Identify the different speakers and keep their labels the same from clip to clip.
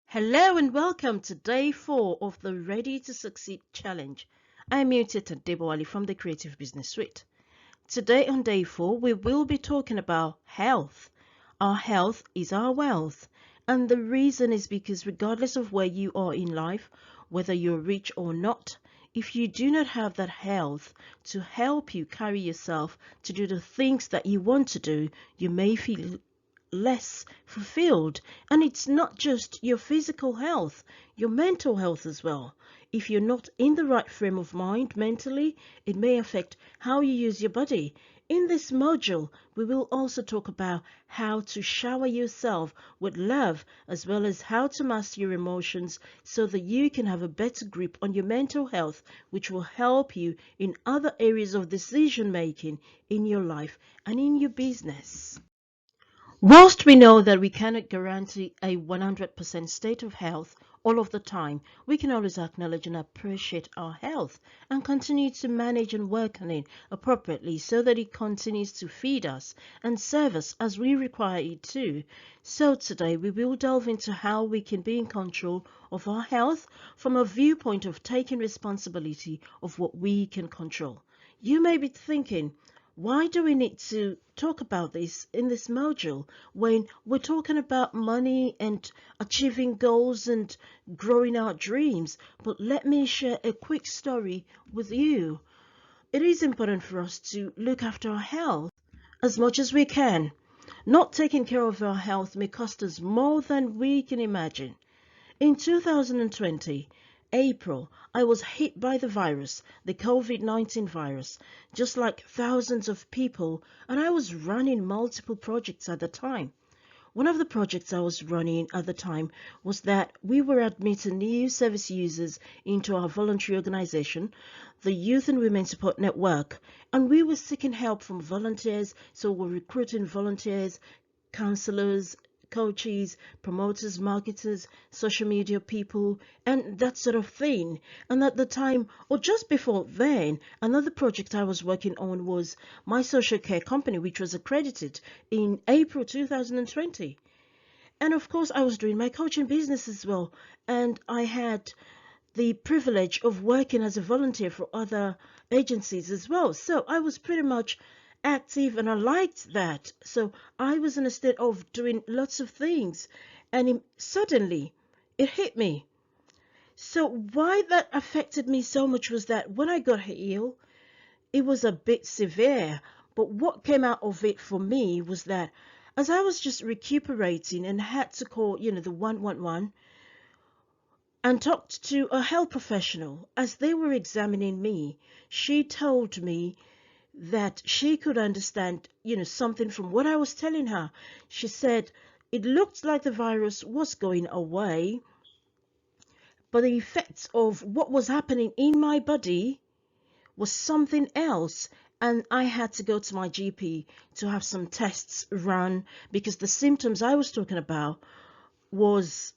Speaker 1: Hello and welcome to day 4 of the Ready to Succeed challenge. I am Mutita Debowali from the Creative Business Suite. Today on day 4, we will be talking about health. Our health is our wealth. And the reason is because regardless of where you are in life, whether you're rich or not, if you do not have that health to help you carry yourself to do the things that you want to do, you may feel less fulfilled. And it's not just your physical health, your mental health as well. If you're not in the right frame of mind mentally, it may affect how you use your body. In this module, we will also talk about how to shower yourself with love, as well as how to master your emotions so that you can have a better grip on your mental health, which will help you in other areas of decision making in your life and in your business. Whilst we know that we cannot guarantee a 100% state of health all of the time, we can always acknowledge and appreciate our health and continue to manage and work on it appropriately so that it continues to feed us and serve us as we require it to. So today we will delve into how we can be in control of our health from a viewpoint of taking responsibility of what we can control. You may be thinking, why do we need to talk about this in this module when we're talking about money and achieving goals and growing our dreams? But let me share a quick story with you. It is important for us to look after our health as much as we can. Not taking care of our health may cost us more than we can imagine. In 2020, April, I was hit by the virus, the COVID-19 virus, just like thousands of people, and I was running multiple projects at the time. One of the projects I was running at the time was that we were admitting new service users into our voluntary organization, the Youth and Women Support Network, and we were seeking help from volunteers, so we're recruiting volunteers, counselors, coaches, promoters, marketers, social media people, and that sort of thing. And at the time, or just before then, another project I was working on was my social care company, which was accredited in April 2020. And of course, I was doing my coaching business as well. And I had the privilege of working as a volunteer for other agencies as well. So I was pretty much active and I liked that. So I was in a state of doing lots of things and suddenly it hit me. So why that affected me so much was that when I got ill, it was a bit severe. But what came out of it for me was that as I was just recuperating and had to call, the 111 and talked to a health professional as they were examining me, she told me that she could understand, something from what I was telling her. She said it looked like the virus was going away, but the effects of what was happening in my body was something else. And I had to go to my GP to have some tests run because the symptoms I was talking about was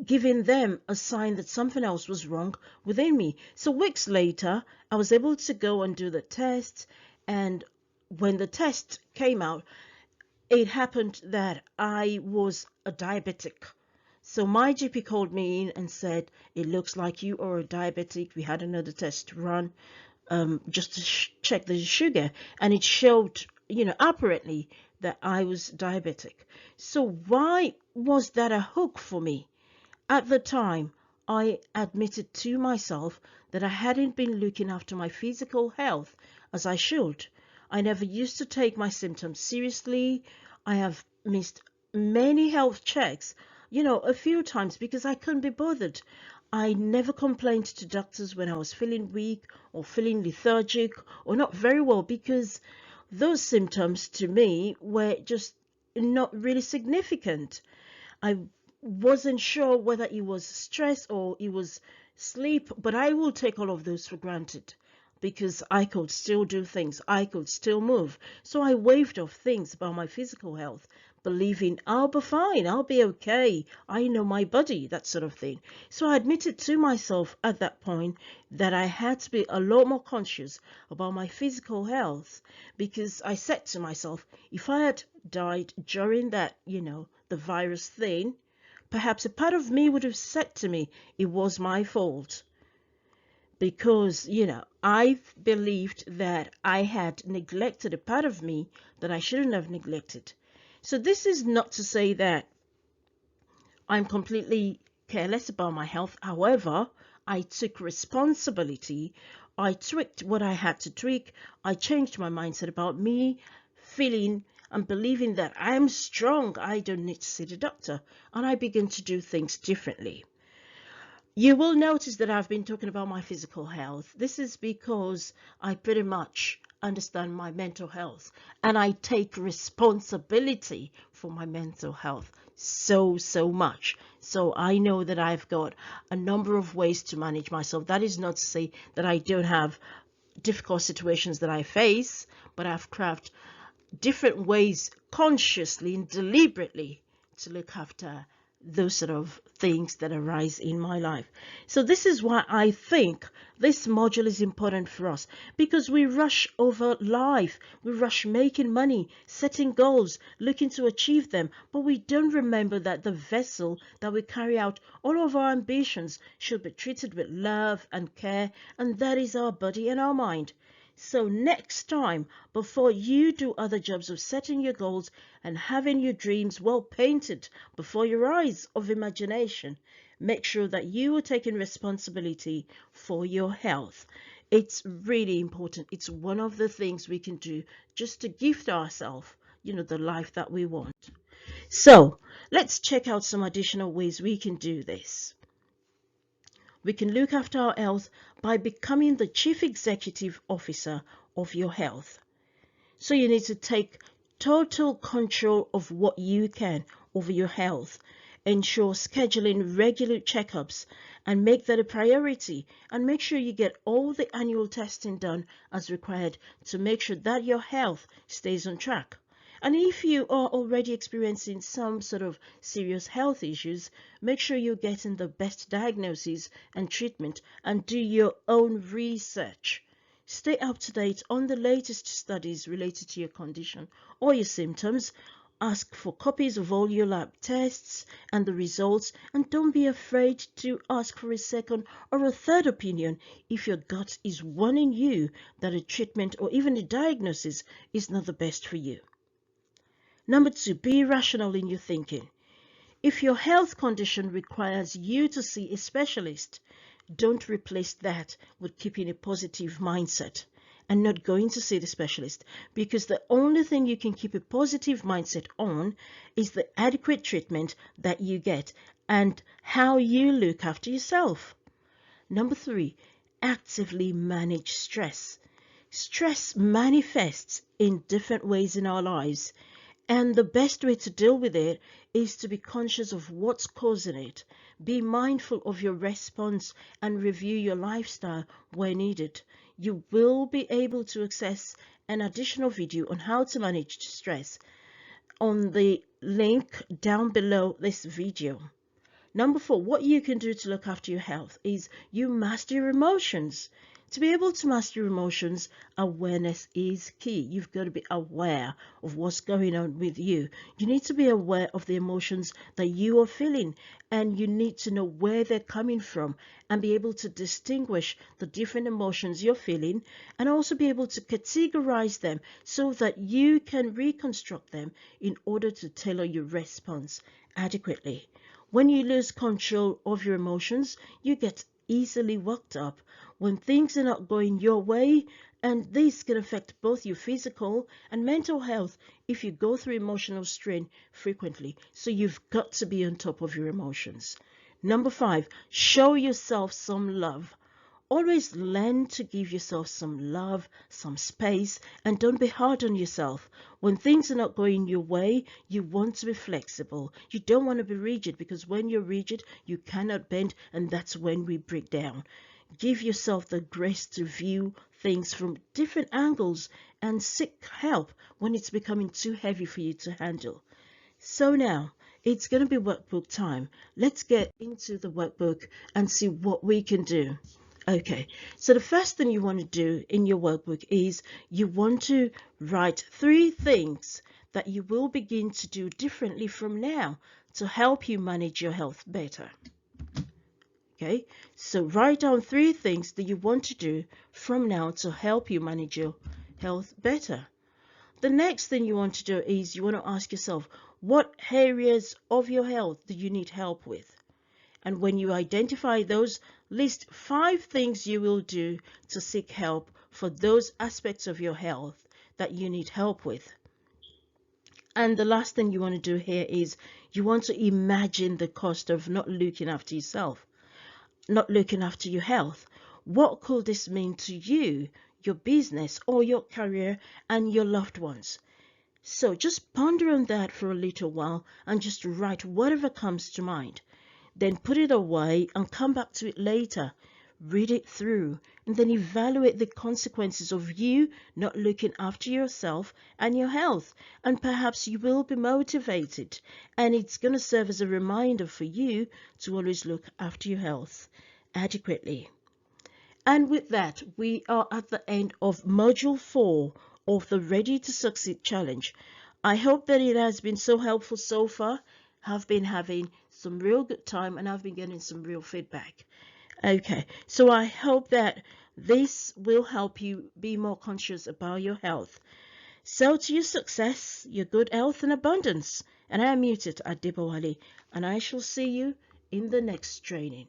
Speaker 1: giving them a sign that something else was wrong within me. So weeks later, I was able to go and do the test. And when the test came out, it happened that I was a diabetic. So my GP called me in and said, it looks like you are a diabetic. We had another test run just to check the sugar. And it showed, apparently that I was diabetic. So why was that a hook for me? At the time, I admitted to myself that I hadn't been looking after my physical health as I should. I never used to take my symptoms seriously. I have missed many health checks, a few times because I couldn't be bothered. I never complained to doctors when I was feeling weak or feeling lethargic or not very well because those symptoms to me were just not really significant. I wasn't sure whether it was stress or it was sleep, but I will take all of those for granted because I could still do things. I could still move. So I waved off things about my physical health, believing I'll be fine, I'll be okay. I know my body, that sort of thing. So I admitted to myself at that point that I had to be a lot more conscious about my physical health because I said to myself, if I had died during that, the virus thing, perhaps a part of me would have said to me it was my fault because, I believed that I had neglected a part of me that I shouldn't have neglected. So this is not to say that I'm completely careless about my health. However, I took responsibility. I tweaked what I had to tweak. I changed my mindset about me feeling and believing that I'm strong. I don't need to see the doctor. And I began to do things differently. You will notice that I've been talking about my physical health. This is because I pretty much understand my mental health and I take responsibility for my mental health so much. So I know that I've got a number of ways to manage myself. That is not to say that I don't have difficult situations that I face, but I've crafted different ways consciously and deliberately to look after those sort of things that arise in my life. So this is why I think this module is important for us, because we rush over life, we rush making money, setting goals, looking to achieve them, but we don't remember that the vessel that we carry out all of our ambitions should be treated with love and care, and that is our body and our mind. So next time, before you do other jobs of setting your goals and having your dreams well painted before your eyes of imagination, make sure that you are taking responsibility for your health. It's really important. It's one of the things we can do just to gift ourselves, the life that we want. So let's check out some additional ways we can do this. We can look after our health by becoming the chief executive officer of your health. So you need to take total control of what you can over your health. Ensure scheduling regular checkups and make that a priority, and make sure you get all the annual testing done as required to make sure that your health stays on track. And if you are already experiencing some sort of serious health issues, make sure you're getting the best diagnosis and treatment and do your own research. Stay up to date on the latest studies related to your condition or your symptoms. Ask for copies of all your lab tests and the results, and don't be afraid to ask for a second or a third opinion if your gut is warning you that a treatment or even a diagnosis is not the best for you. Number 2, be rational in your thinking. If your health condition requires you to see a specialist, don't replace that with keeping a positive mindset and not going to see the specialist, because the only thing you can keep a positive mindset on is the adequate treatment that you get and how you look after yourself. Number 3, actively manage stress. Stress manifests in different ways in our lives. And the best way to deal with it is to be conscious of what's causing it. Be mindful of your response and review your lifestyle where needed. You will be able to access an additional video on how to manage stress on the link down below this video. Number 4, what you can do to look after your health is you master your emotions. To be able to master your emotions, awareness is key. You've got to be aware of what's going on with you. You need to be aware of the emotions that you are feeling, and you need to know where they're coming from and be able to distinguish the different emotions you're feeling, and also be able to categorize them so that you can reconstruct them in order to tailor your response adequately. When you lose control of your emotions, you get easily worked up when things are not going your way, and this can affect both your physical and mental health if you go through emotional strain frequently. So you've got to be on top of your emotions. Number 5, show yourself some love. Always learn to give yourself some love, some space, and don't be hard on yourself. When things are not going your way, you want to be flexible. You don't want to be rigid, because when you're rigid, you cannot bend, and that's when we break down. Give yourself the grace to view things from different angles and seek help when it's becoming too heavy for you to handle. So now, it's going to be workbook time. Let's get into the workbook and see what we can do. Okay, so the first thing you want to do in your workbook is you want to write 3 things that you will begin to do differently from now to help you manage your health better. Okay, so write down 3 things that you want to do from now to help you manage your health better. The next thing you want to do is you want to ask yourself, what areas of your health do you need help with? And when you identify those, list 5 things you will do to seek help for those aspects of your health that you need help with. And the last thing you want to do here is you want to imagine the cost of not looking after yourself, not looking after your health. What could this mean to you, your business, or your career and your loved ones? So just ponder on that for a little while and just write whatever comes to mind. Then put it away and come back to it later. Read it through and then evaluate the consequences of you not looking after yourself and your health. And perhaps you will be motivated, and it's going to serve as a reminder for you to always look after your health adequately. And with that, we are at the end of Module 4 of the Ready to Succeed Challenge. I hope that it has been so helpful so far. I've been having some real good time and I've been getting some real feedback. Okay, so I hope that this will help you be more conscious about your health. So to your success, your good health and abundance. And I am Muted Adebowale, and I shall see you in the next training.